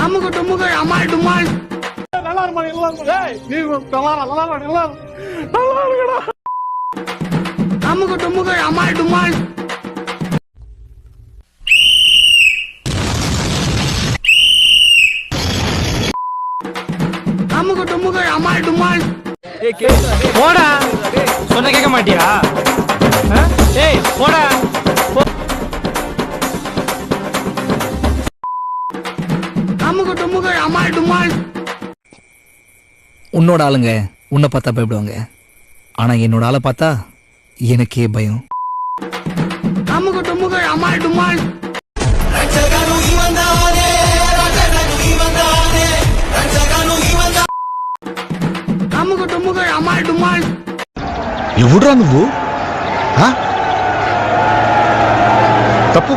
அமுக்கு டுமுக்கு அமால் டுமால். நல்லா இருமா நீ நல்லா இருக்கடா. அமுக்கு டுமுக்கு அமால் டுமால். அமுக்கு டுமுக்கு அமால் டுமால். போடா சொன்ன கேட்க மாட்டியா? ஏய் போடா. அமுக்கு டுமுக்கு அமால் டுமால். உன்னோட ஆளுங்க உன்னை பார்த்தா பயப்படுவாங்க, ஆனா என்னோட ஆளை பார்த்தா எனக்கே பயம். அமுக்கு டுமுக்கு அமால் டுமால். அமுக்கு டுமுக்கு அமால் டுமால். ఎవడ్రా నువ్వు? తప్పు